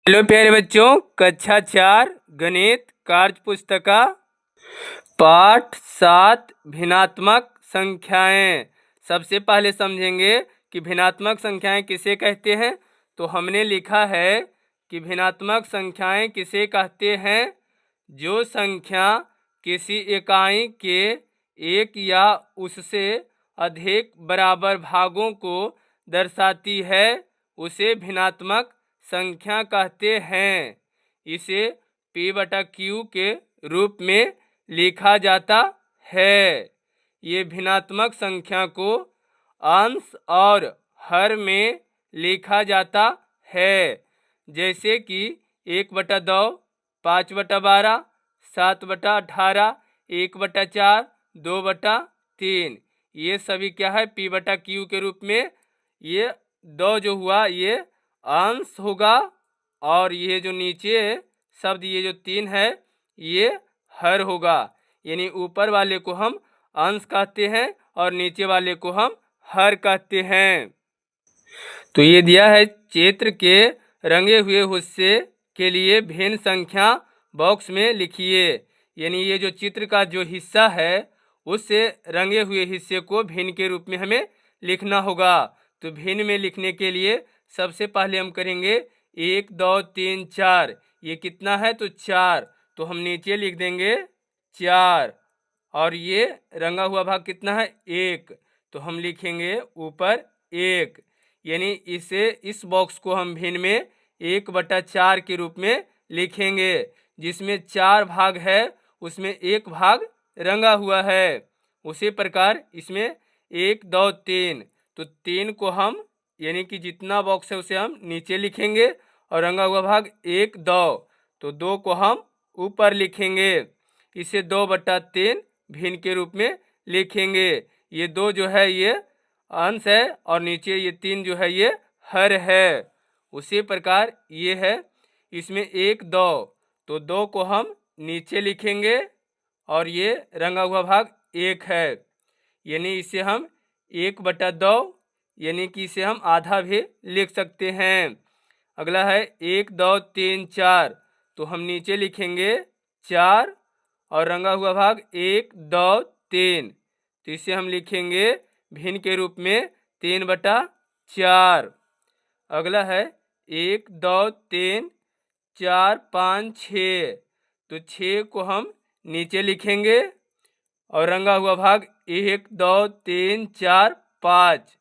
Hello प्यारे बच्चों, कक्षा 4 गणित कार्य पुस्तिका पाठ 7 भिन्नात्मक संख्याएं। सबसे पहले समझेंगे कि भिन्नात्मक संख्याएं किसे कहते हैं। तो हमने लिखा है कि भिन्नात्मक संख्याएं किसे कहते हैं, जो संख्या किसी इकाई के एक या उससे अधिक बराबर भागों को दर्शाती है उसे भिन्नात्मक संख्या कहते हैं। इसे P/Q के रूप में लिखा जाता है। ये भिन्नात्मक संख्या को अंश और हर में लिखा जाता है, जैसे कि 1/2, 5/12, 7/18, 1/4, 2/3। ये सभी क्या है, P/Q के रूप में। ये 2 जो हुआ ये अंश होगा, और ये जो नीचे शब्द ये जो 3 है ये हर होगा। यानी ऊपर वाले को हम अंश कहते हैं और नीचे वाले को हम हर कहते हैं। तो ये दिया है, चित्र के रंगे हुए हिस्से के लिए भिन्न संख्या बॉक्स में लिखिए। यानी ये जो चित्र का जो हिस्सा है उससे रंगे हुए हिस्से को भिन्न के रूप में हमें लिखना होगा। तो भिन्न में लिखने के लिए सबसे पहले हम करेंगे 1, 2, 3, 4। ये कितना है, तो 4। तो हम नीचे लिख देंगे 4। और ये रंगा हुआ भाग कितना है, 1। तो हम लिखेंगे ऊपर 1। यानी इस बॉक्स को हम भिन्न में 1/4 के रूप में लिखेंगे, जिसमें 4 भाग है उसमें 1 भाग रंगा हुआ है। उसी प्रकार इसमें 1, 2, 3। तो 3 को हम यानी कि जितना बॉक्स है उसे हम नीचे लिखेंगे, और रंगा हुआ भाग 1, 2। तो 2 को हम ऊपर लिखेंगे। इसे 2/3 भिन्न के रूप में लिखेंगे। ये 2 जो है ये अंश है, और नीचे ये 3 जो है ये हर है। उसी प्रकार ये है, इसमें 1, 2। तो 2 को हम नीचे लिखेंगे, और ये रंगा हुआ भाग 1 है। यानी इसे हम 1/2 यानी कि इसे हम आधा भी लिख सकते हैं। अगला है 1, 2, 3, 4। तो हम नीचे लिखेंगे 4, और रंगा हुआ भाग 1, 2, 3। तो इसे हम लिखेंगे भिन्न के रूप में 3/4। अगला है 1, 2, 3, 4, 5, 6। तो 6 को हम नीचे लिखेंगे, और रंगा हुआ भाग 1, 2, 3, 4, 5।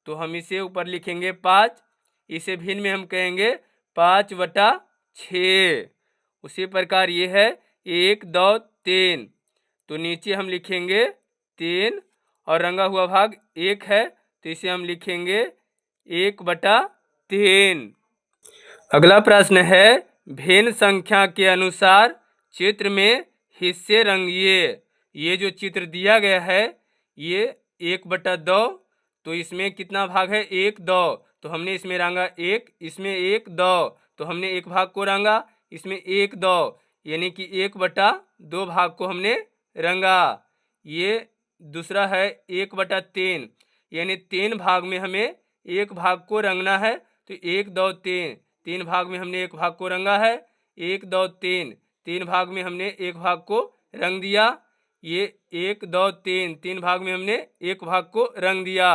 तो हम इसे ऊपर लिखेंगे 5। इसे भिन्न में हम कहेंगे 5/6। उसी प्रकार ये है 1, 2, 3। तो नीचे हम लिखेंगे 3, और रंगा हुआ भाग 1 है, तो इसे हम लिखेंगे 1/3। अगला प्रश्न है, भिन्न संख्या के अनुसार चित्र में हिस्से रंगिए। ये जो चित्र दिया गया है ये 1/2। तो इसमें कितना भाग है, 1, 2। तो हमने इसमें रंगा 1, इसमें 1, 2। तो हमने एक भाग को रंगा, इसमें 1, 2। यानी कि 1/2 भाग को हमने रंगा। ये दूसरा है 1/3। यानी 3 भाग में हमें एक भाग को रंगना है। तो 1, 2, 3। 3 भाग में हमने एक भाग को रंगा है। 1, 2, 3। 3 भाग में हमने एक भाग को रंग दिया। ये 1, 2, 3। 3 भाग में हमने एक भाग को रंग दिया।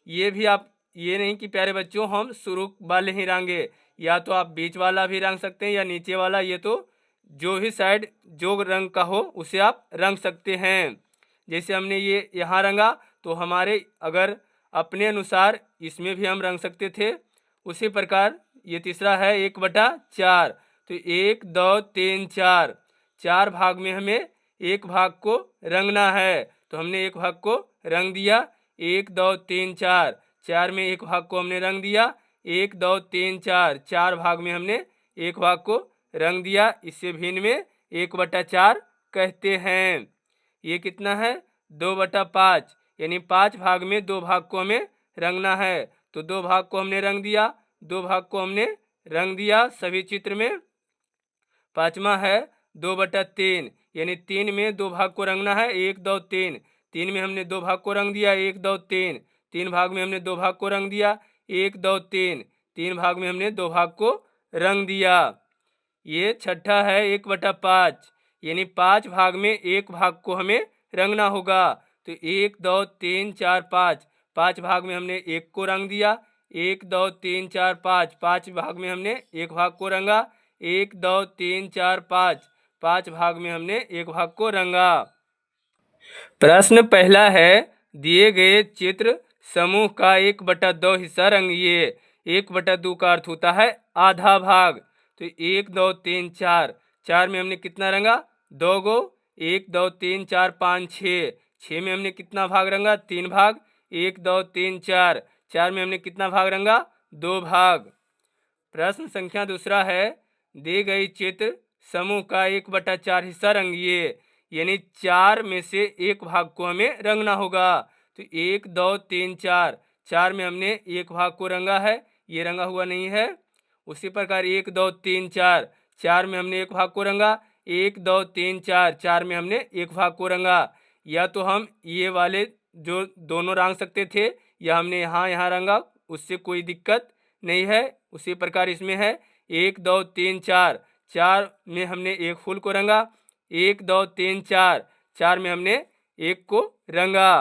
ये भी आप ये नहीं कि प्यारे बच्चों हम शुरू वाले ही रंगे, या तो आप बीच वाला भी रंग सकते हैं या नीचे वाला। ये तो जो ही साइड जो रंग का हो उसे आप रंग सकते हैं। जैसे हमने ये यहाँ रंगा, तो हमारे अगर अपने अनुसार इसमें भी हम रंग सकते थे। उसी प्रकार ये तीसरा है 1/4। तो 1, 2, 3, 4। 4 भाग में हमें एक भाग को रंगना है। तो हमने एक भाग को रंग दिया। 1, 2, 3, 4। 4 में एक भाग को हमने रंग दिया। 1, 2, 3, 4। 4 भाग में हमने एक भाग को रंग दिया। इससे भिन्न में 1/4 कहते हैं। ये कितना है, 2/5। यानी 5 भाग में 2 भाग को हमें रंगना है। तो 2 भाग को हमने रंग दिया, 2 भाग को हमने रंग दिया सभी चित्र में। पांचवा है 2/3। यानी 3 में 2 भाग को रंगना है। 1, 2, 3। 3 में हमने 2 भाग को रंग दिया। 1, 2, 3। 3 भाग में हमने 2 भाग को रंग दिया। 1, 2, 3। 3 भाग में हमने 2 भाग को रंग दिया। ये छठा है 1/5, यानी 5 भाग में 1 भाग को हमें रंगना होगा। तो 1 2 3 4 5, 5 भाग में हमने 1 को रंग दिया। 1 2 3 4 5, 5 भाग में हमने 1 भाग को रंगा। 1 2 3 4 5, 5 भाग में हमने 1 भाग को रंगा। प्रश्न पहला है, दिए गए चित्र समूह का 1/2 हिस्सा रंगिए। 1/2 का अर्थ होता है आधा भाग। तो 1 2 3 4, 4 में हमने कितना रंगा? 2 गो। 1 2 3 4 5 6, 6 में हमने कितना भाग रंगा? 3 भाग। 1 2 3 4, 4 में हमने कितना भाग रंगा? 2 भाग। प्रश्न संख्या दूसरा है, दी गई चित्र समूह का 1/4 हिस्सा रंगिए, यानी 4 में से 1 भाग को हमें रंगना होगा। तो 1 2 3 4, 4 में हमने 1 भाग को रंगा है, ये रंगा हुआ नहीं है। उसी प्रकार 1 2 3 4, 4 में हमने 1 भाग को रंगा। 1 2 3 4, 4 में हमने 1 भाग को रंगा। या तो हम ये वाले जो दोनों रंग सकते थे, या हमने यहाँ रंगा, उससे कोई दिक्कत नहीं है। उसी प्रकार इसमें है 1 2 3 4, 4 में हमने 1 फूल को रंगा। 1 2 3 4, 4 में हमने 1 को रंगा।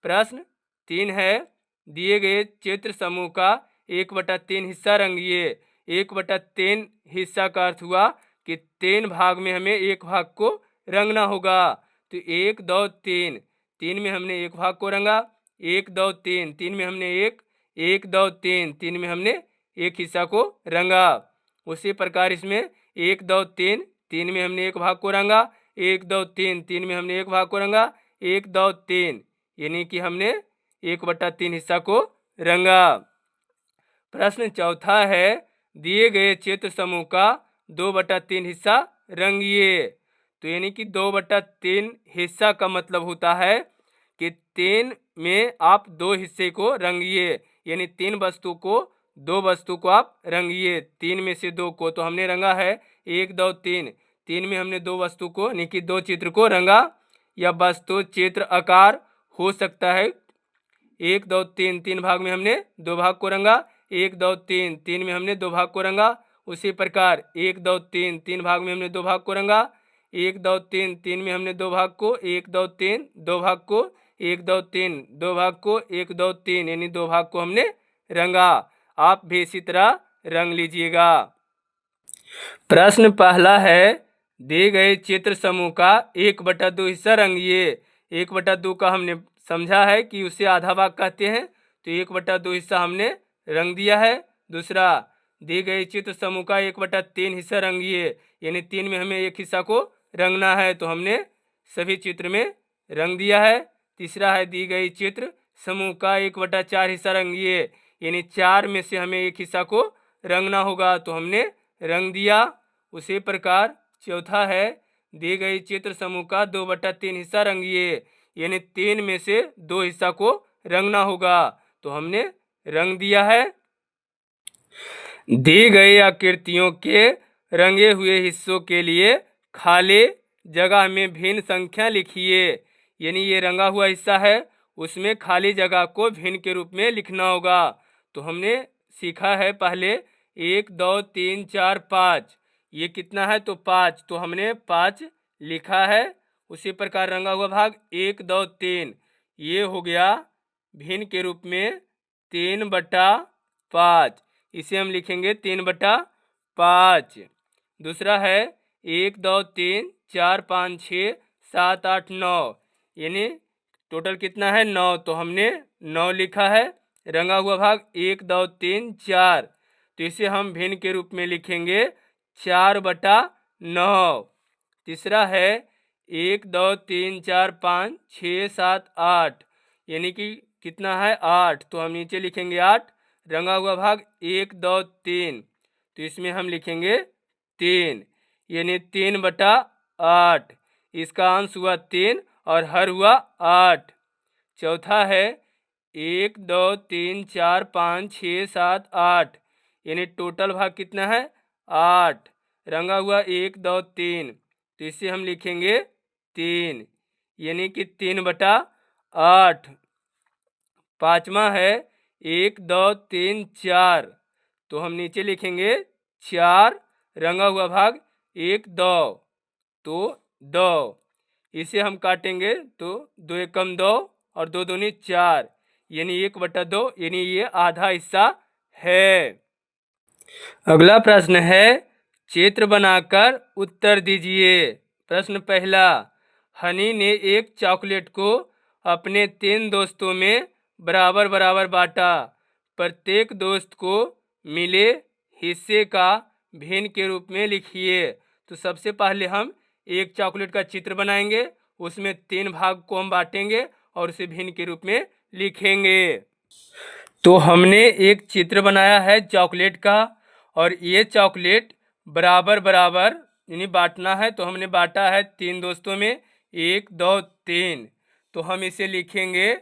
प्रश्न 3 है, दिए गए चित्र समूह का 1/3 हिस्सा रंगिए। 1/3 हिस्सा का अर्थ हुआ कि 3 भाग में हमें 1 भाग को रंगना होगा। तो 1 2 3, 3 में हमने 1 भाग को रंगा। 1 2 3, 3 में हमने 1 2 3, 3 में हमने 1 हिस्सा को रंगा। उसी प्रकार इसमें 1 2 3, 3 में हमने 1 भाग को रंगा। 1 2 3, 3 में हमने 1 भाग को रंगा। 1 2 3, यानी कि हमने 1/3 हिस्सा को रंगा। प्रश्न चौथा है, दिए गए चित्र समूह का 2/3 हिस्सा रंगिए। तो यानी कि 2/3 हिस्सा का मतलब होता है कि 3 में आप 2 हिस्से को रंगिए, यानी 3 वस्तु को 2 वस्तु को आप रंगिए। 3 में से 2 को तो हमने रंगा है 1 2 3, 3 में हमने 2 वस्तु को यानी कि 2 चित्र को रंगा। या वस्तु चित्र आकार हो सकता है 1 2 3, 3 भाग में हमने 2 भाग को रंगा। 1 2 3, 3 में हमने 2 भाग को रंगा। उसी प्रकार 1 2 3, 3 भाग में हमने 2 भाग को रंगा। 1 2 3, 3 में हमने 2 भाग को, 1 2 3 2 भाग को, 1 2 3 2 भाग को, 1 2 3 यानी 2 भाग को हमने रंगा। आप भी इसी तरह रंग लीजिएगा। प्रश्न पहला है, दिए गए चित्र समूह का 1/2 हिस्सा रंगिए। 1/2 का हमने समझा है कि उसे आधा भाग कहते हैं, तो 1/2 हिस्सा हमने रंग दिया है। दूसरा, दिए गए चित्र समूह का 1/3 हिस्सा रंगिए, यानी 3 में हमें 1 हिस्सा को रंगना है, तो हमने सभी चित्र में रंग दिया है। तीसरा है, दी गई चित्र समूह का 1/4 हिस्सा रंगिए, यानी 4 में से हमें 1 हिस्सा को रंगना होगा, तो हमने रंग दिया। उसी प्रकार चौथा है, दी गई चित्र समूह का 2/3 हिस्सा रंगिए, यानी 3 में से 2 हिस्सा को रंगना होगा, तो हमने रंग दिया है। दी गई आकृतियों के रंगे हुए हिस्सों के लिए खाली जगह में भिन्न संख्या लिखिए। यानी ये रंगा हुआ हिस्सा है, उसमें खाली जगह को भिन्न के रूप में लिखना होगा। तो हमने सीखा है पहले 1 2 3 4 5, ये कितना है? तो 5, तो हमने 5 लिखा है। उसी प्रकार रंगा हुआ भाग 1 2 3, ये हो गया भिन्न के रूप में 3/5, इसे हम लिखेंगे 3/5। दूसरा है 1 2 3 4 5 6 7 8 9, यानी टोटल कितना है? 9, तो हमने 9 लिखा है। रंगा हुआ भाग 1 2 3 4, तो इसे हम भिन्न के रूप में लिखेंगे 4/9। तीसरा है 1 2 3 4 5 6 7 8, यानी कि कितना है? 8, तो हम नीचे लिखेंगे 8। रंगा हुआ भाग 1 2 3, तो इसमें हम लिखेंगे 3, यानी 3/8। इसका अंश हुआ 3 और हर हुआ 8। चौथा है 1 2 3 4 5 6 7 8, यानी टोटल भाग कितना है? 8। रंगा हुआ 1 2 3, तो इसे हम लिखेंगे 3, यानी कि 3/8। पाँचवा है 1 2 3 4, तो हम नीचे लिखेंगे 4, रंगा हुआ भाग 1 2, तो 2। इसे हम काटेंगे तो 2 एकम 2 और 2 दूनी 4, यानी 1/2, यानी ये आधा हिस्सा है। अगला प्रश्न है, चित्र बनाकर उत्तर दीजिए। प्रश्न पहला, हनी ने एक चॉकलेट को अपने 3 दोस्तों में बराबर बराबर बांटा। प्रत्येक दोस्त को मिले हिस्से का भिन्न के रूप में लिखिए। तो सबसे पहले हम एक चॉकलेट का चित्र बनाएंगे, उसमें 3 भाग को हम बांटेंगे और उसे भिन्न के रूप में लिखेंगे। तो हमने एक चित्र बनाया है चॉकलेट का, और ये चॉकलेट बराबर बराबर यानी बांटना है, तो हमने बांटा है 3 दोस्तों में, 1 2 3। तो हम इसे लिखेंगे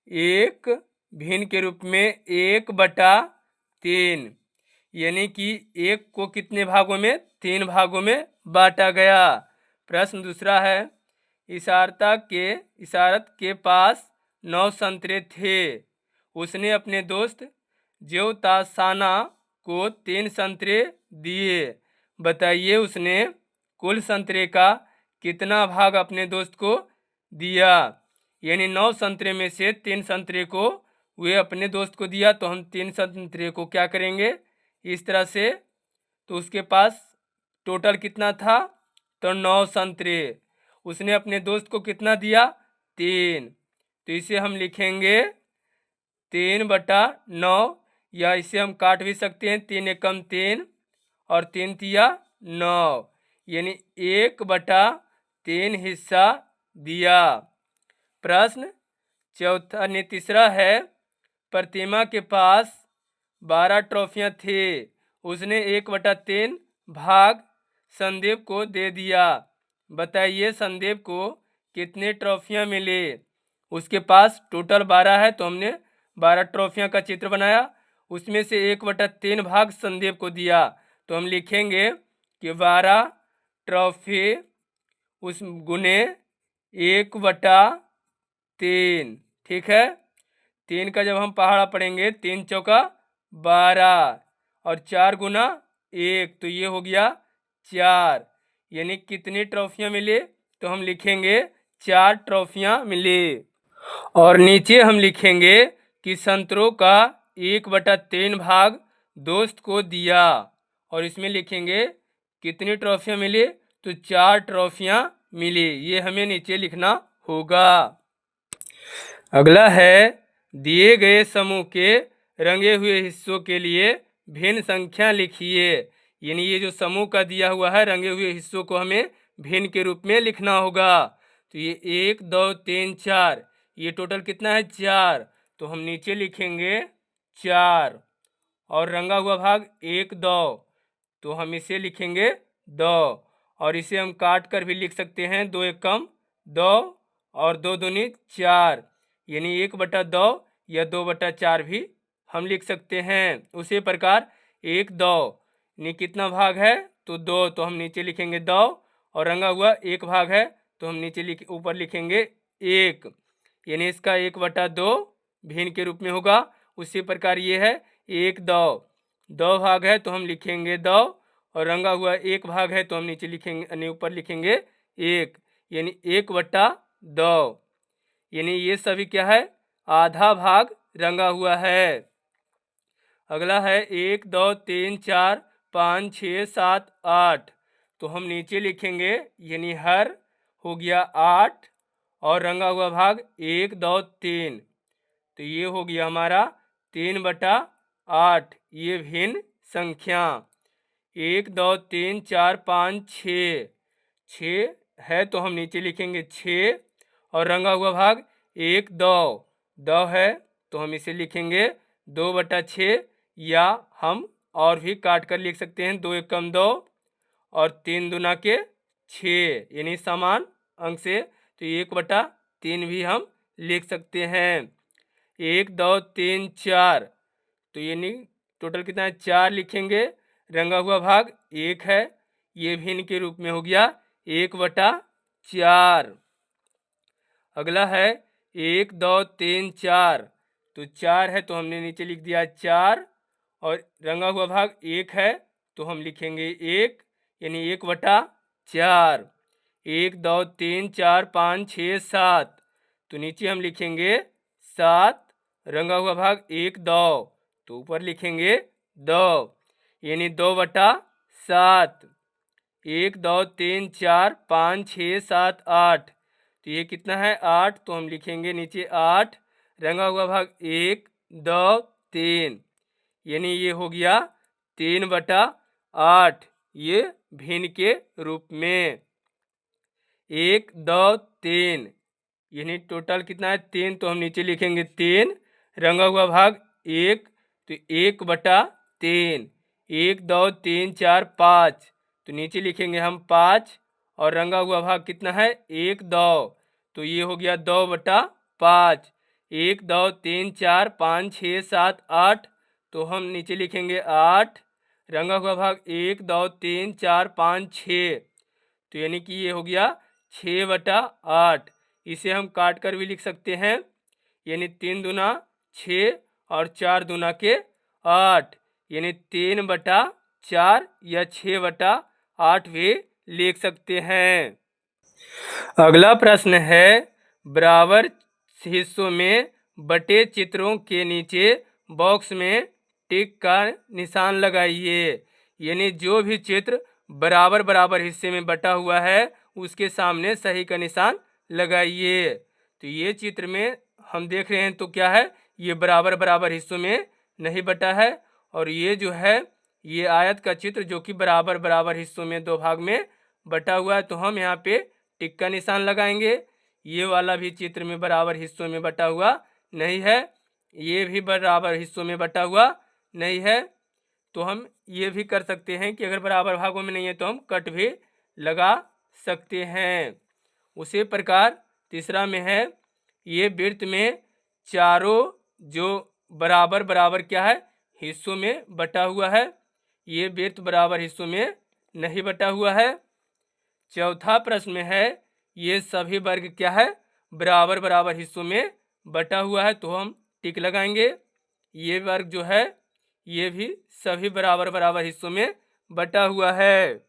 एक भिन्न के रूप में 1/3, यानी कि एक को कितने भागों में, 3 भागों में बांटा गया। प्रश्न दूसरा है, इशारत के पास 9 संतरे थे। उसने अपने दोस्त ज्योतासाना को 3 संतरे दिए। बताइए उसने कुल संतरे का कितना भाग अपने दोस्त को दिया। यानी 9 संतरे में से 3 संतरे को वे अपने दोस्त को दिया, तो हम 3 संतरे को क्या करेंगे इस तरह से, तो उसके पास टोटल कितना था, तो 9 संतरे। उसने अपने दोस्त को कितना दिया, 3, तो इसे हम लिखेंगे 3/9, या इसे हम काट भी सकते हैं, 3 एकम 3 और 3 तिया 9, यानी 1/3 हिस्सा दिया। प्रश्न चौथा ने तीसरा है, प्रतिमा के पास 12 ट्रॉफियां थी। उसने 1/3 भाग संदीप को दे दिया। बताइए संदीप को कितने ट्रॉफियां मिले। उसके पास टोटल 12 है, तो हमने 12 ट्रॉफियां का चित्र बनाया, उसमें से 1/3 भाग संदीप को दिया, तो हम लिखेंगे कि 12 ट्रॉफी उस गुने 1/3। ठीक है, 3 का जब हम पहाड़ा पढ़ेंगे, 3 चौका 12 और 4 गुना 1, तो ये हो गया 4, यानी कितनी ट्रॉफियां मिली, तो हम लिखेंगे 4 ट्रॉफियां मिली। और नीचे हम लिखेंगे कि संतरों का 1/3 भाग दोस्त को दिया, और इसमें लिखेंगे कितनी ट्रॉफियां मिली, तो 4 ट्रॉफियां मिली। ये हमें नीचे लिखना होगा। अगला है, दिए गए समूह के रंगे हुए हिस्सों के लिए भिन्न संख्या लिखिए। यानी ये जो समूह का दिया हुआ है रंगे हुए हिस्सों को हमें भिन्न के रूप में लिखना होगा। तो ये 1 2 3 4, ये टोटल कितना है, 4, तो हम नीचे लिखेंगे 4, और रंगा हुआ भाग 1 2, तो हम इसे लिखेंगे 2, और इसे हम काट कर भी लिख सकते हैं, 2 एकम 2 और 2 दूनी 4, यानी 1/2 या 2/4 भी हम लिख सकते हैं। उसी प्रकार 1 2 यानी कितना भाग है, तो 2, तो हम नीचे लिखेंगे 2, और रंगा हुआ 1 भाग है, तो हम नीचे ऊपर लिखेंगे 1, यानी इसका 1/2 भिन्न के रूप में होगा। उसी प्रकार ये है 1 2, 2 भाग है, तो हम लिखेंगे 2, और रंगा हुआ 1 भाग है, तो हम नीचे लिखेंगे यानी ऊपर लिखेंगे 1, यानी 1/2, यानी ये सभी क्या है, आधा भाग रंगा हुआ है। अगला है 1 2 3 4 5 6 7 8, तो हम नीचे लिखेंगे यानी हर हो गया 8, और रंगा हुआ भाग 1 2 3, तो ये हो गया हमारा 3/8। ये भिन्न संख्या 1 2 3 4 5 6 है, तो हम नीचे लिखेंगे 6, और रंगा हुआ भाग 1 2 है, तो हम इसे लिखेंगे 2/6, या हम और भी काट कर लिख सकते हैं, 2 एकम 2 और 3 दूना के 6, यानी समान अंक से, तो 1/3 भी हम लिख सकते हैं। 1 2 3 4, तो यानी टोटल कितना है, 4 लिखेंगे, रंगा हुआ भाग 1 है, ये भिन्न के रूप में हो गया 1/4। अगला है 1 2 3 4, तो 4 है, तो हमने नीचे लिख दिया 4, और रंगा हुआ भाग 1 है, तो हम लिखेंगे 1 यानी 1/4। 1 2 3 4 5 6 7, तो नीचे हम लिखेंगे 7, रंगा हुआ भाग 1 2, तो ऊपर लिखेंगे 2 यानी 2/7। 1 2 3 4 5 6 7 8, तो ये कितना है 8, तो हम लिखेंगे नीचे 8, रंगा हुआ भाग 1 2 3, यानी ये हो गया 3/8, ये भिन्न के रूप में। 1 2 3 यानी टोटल कितना है 3, तो हम नीचे लिखेंगे 3, रंगा हुआ भाग 1, तो 1/3। 1 2 3 4 5, तो नीचे लिखेंगे हम 5, और रंगा हुआ भाग कितना है 1 2, तो ये हो गया 2/5। 1 2 3 4 5 6 7 8, तो हम नीचे लिखेंगे 8, रंगा हुआ भाग 1 2 3 4 5 6, तो यानी कि ये हो गया 6/8। इसे हम काट कर भी लिख सकते हैं, यानी 3 दूना 6 और 4 दूना के 8, यानी 3/4 या 6/8 भी लिख सकते हैं। अगला प्रश्न है, बराबर हिस्सों में बटे चित्रों के नीचे बॉक्स में टिक का निशान लगाइए। यानी जो भी चित्र बराबर बराबर हिस्से में बटा हुआ है उसके सामने सही का निशान लगाइए। तो ये चित्र में हम देख रहे हैं, तो क्या है, ये बराबर बराबर हिस्सों में नहीं बटा है, और ये जो है ये आयत का चित्र जो कि बराबर बराबर हिस्सों में दो भाग में बटा हुआ है, तो हम यहाँ पे टिक का निशान लगाएंगे। ये वाला भी चित्र में बराबर हिस्सों में बटा हुआ नहीं है, ये भी बराबर हिस्सों में बटा हुआ नहीं है, तो हम ये भी कर सकते हैं कि अगर बराबर भागों में नहीं है तो हम कट भी लगा सकते हैं। उसी प्रकार तीसरा में है, ये वृत्त में चारों जो बराबर बराबर क्या है हिस्सों में बटा हुआ है, ये वृत्त बराबर हिस्सों में नहीं बटा हुआ है। चौथा प्रश्न में है, ये सभी वर्ग क्या है बराबर बराबर हिस्सों में बटा हुआ है, तो हम टिक लगाएंगे। ये वर्ग जो है ये भी सभी बराबर बराबर हिस्सों में बटा हुआ है।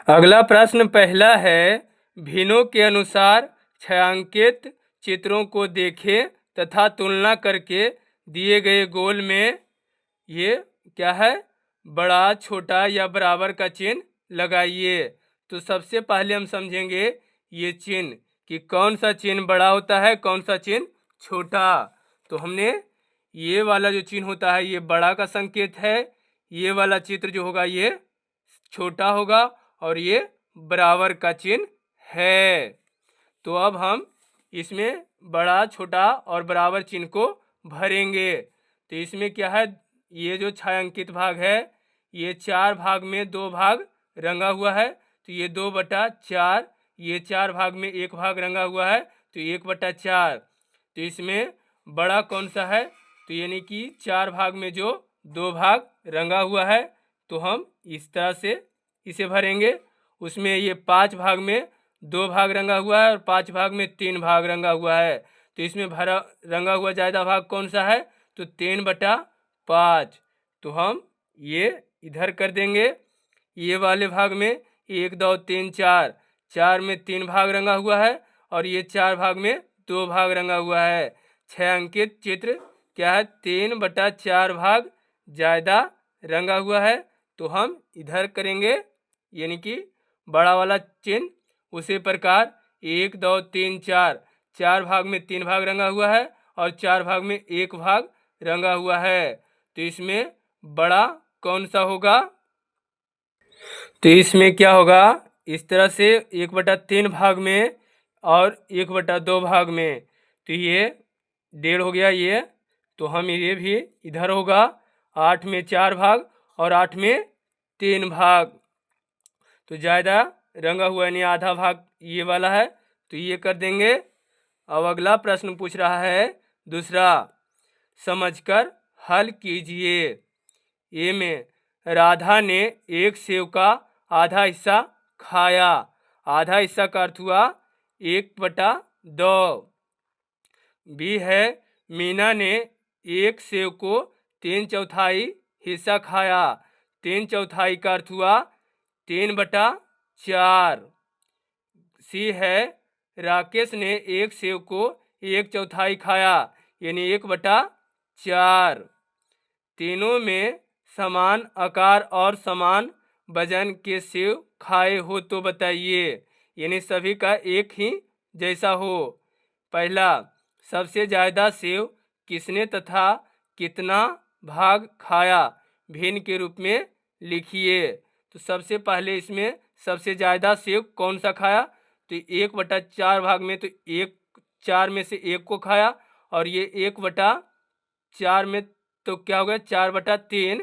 अगला प्रश्न पहला है, भिन्नों के अनुसार छायांकित चित्रों को देखें तथा तुलना करके दिए गए गोल में ये क्या है बड़ा छोटा या बराबर का चिन्ह लगाइए। तो सबसे पहले हम समझेंगे ये चिन्ह कि कौन सा चिन्ह बड़ा होता है कौन सा चिन्ह छोटा। तो हमने ये वाला जो चिन्ह होता है ये बड़ा का संकेत है, ये वाला चित्र जो होगा ये छोटा होगा, और ये बराबर का चिन्ह है। तो अब हम इसमें बड़ा छोटा और बराबर चिन्ह को भरेंगे। तो इसमें क्या है, ये जो छायांकित भाग है ये 4 भाग में 2 भाग रंगा हुआ है, तो ये 2/4, ये 4 भाग में 1 भाग रंगा हुआ है, तो 1/4। तो इसमें बड़ा कौन सा है, तो यानी कि 4 भाग में जो 2 भाग रंगा हुआ है, तो हम इस तरह से इसे भरेंगे। उसमें ये 5 भाग में 2 भाग रंगा हुआ है और 5 भाग में 3 भाग रंगा हुआ है, तो इसमें भरा रंगा हुआ ज़्यादा भाग कौन सा है, तो 3/5। तो हम ये इधर कर देंगे। ये वाले भाग में 1 2 3 4, 4 में 3 भाग रंगा हुआ है और ये 4 भाग में 2 भाग रंगा हुआ है। छायांकित चित्र क्या है 3/4 भाग ज़्यादा रंगा हुआ है, तो हम इधर करेंगे यानी कि बड़ा वाला चिन्ह। उसी प्रकार 1 2 3 4, 4 भाग में 3 भाग रंगा हुआ है और 4 भाग में 1 भाग रंगा हुआ है, तो इसमें बड़ा कौन सा होगा, तो इसमें क्या होगा इस तरह से 1/3 भाग में और 1/2 भाग में, तो ये 1.5 हो गया ये, तो हम ये भी इधर होगा 8 में 4 भाग और 8 में 3 भाग, तो ज़्यादा रंगा हुआ यानी आधा भाग ये वाला है, तो ये कर देंगे। अब अगला प्रश्न पूछ रहा है दूसरा, समझकर हल कीजिए। ए में राधा ने एक सेव का आधा हिस्सा खाया, आधा हिस्सा का अर्थ हुआ 1/2। बी है मीना ने एक सेव को 3/4 हिस्सा खाया, 3/4 का अर्थ हुआ 3/4। सी है राकेश ने एक सेव को 1/4 खाया, यानी 1/4। तीनों में समान आकार और समान वजन के सेव खाए हो तो बताइए, यानी सभी का एक ही जैसा हो। पहला, सबसे ज़्यादा सेव किसने तथा कितना भाग खाया, भिन्न के रूप में लिखिए। तो सबसे पहले इसमें सबसे ज़्यादा सेव कौन सा खाया, तो 1/4 भाग में तो 4 में से 1 को खाया, और ये 1/4 में तो क्या हो गया 4/3,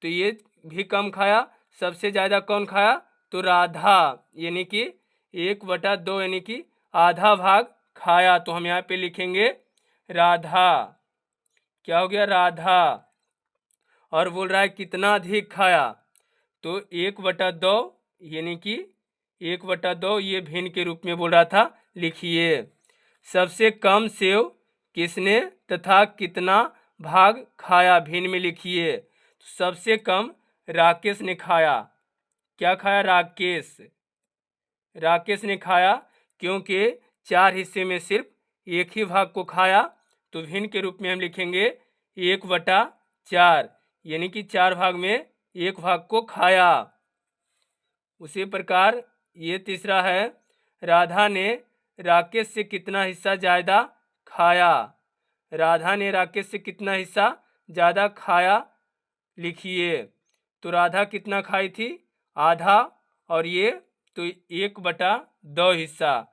तो ये भी कम खाया। सबसे ज़्यादा कौन खाया, तो राधा, यानी कि 1/2 यानी कि आधा भाग खाया। तो हम यहाँ पे लिखेंगे राधा, क्या हो गया राधा। और बोल रहा है कितना अधिक खाया, तो 1/2 यानी कि 1/2 ये भिन्न के रूप में बोल रहा था, लिखिए। सबसे कम सेव किसने तथा कितना भाग खाया, भिन्न में लिखिए। सबसे कम राकेश ने खाया। क्या खाया, राकेश ने खाया, क्योंकि 4 हिस्से में सिर्फ एक ही भाग को खाया। तो भिन्न के रूप में हम लिखेंगे 1/4, यानी कि 4 भाग में 1 भाग को खाया। उसी प्रकार ये तीसरा है, राधा ने राकेश से कितना हिस्सा ज़्यादा खाया। राधा ने राकेश से कितना हिस्सा ज़्यादा खाया, लिखिए। तो राधा कितना खाई थी, आधा, और ये तो 1/2 हिस्सा,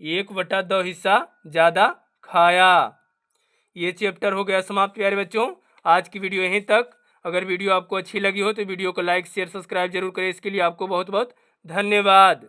1/2 हिस्सा ज़्यादा खाया। ये चैप्टर हो गया समाप्त प्यारे बच्चों। आज की वीडियो यहीं तक। अगर वीडियो आपको अच्छी लगी हो तो वीडियो को लाइक शेयर सब्सक्राइब जरूर करें। इसके लिए आपको बहुत बहुत धन्यवाद।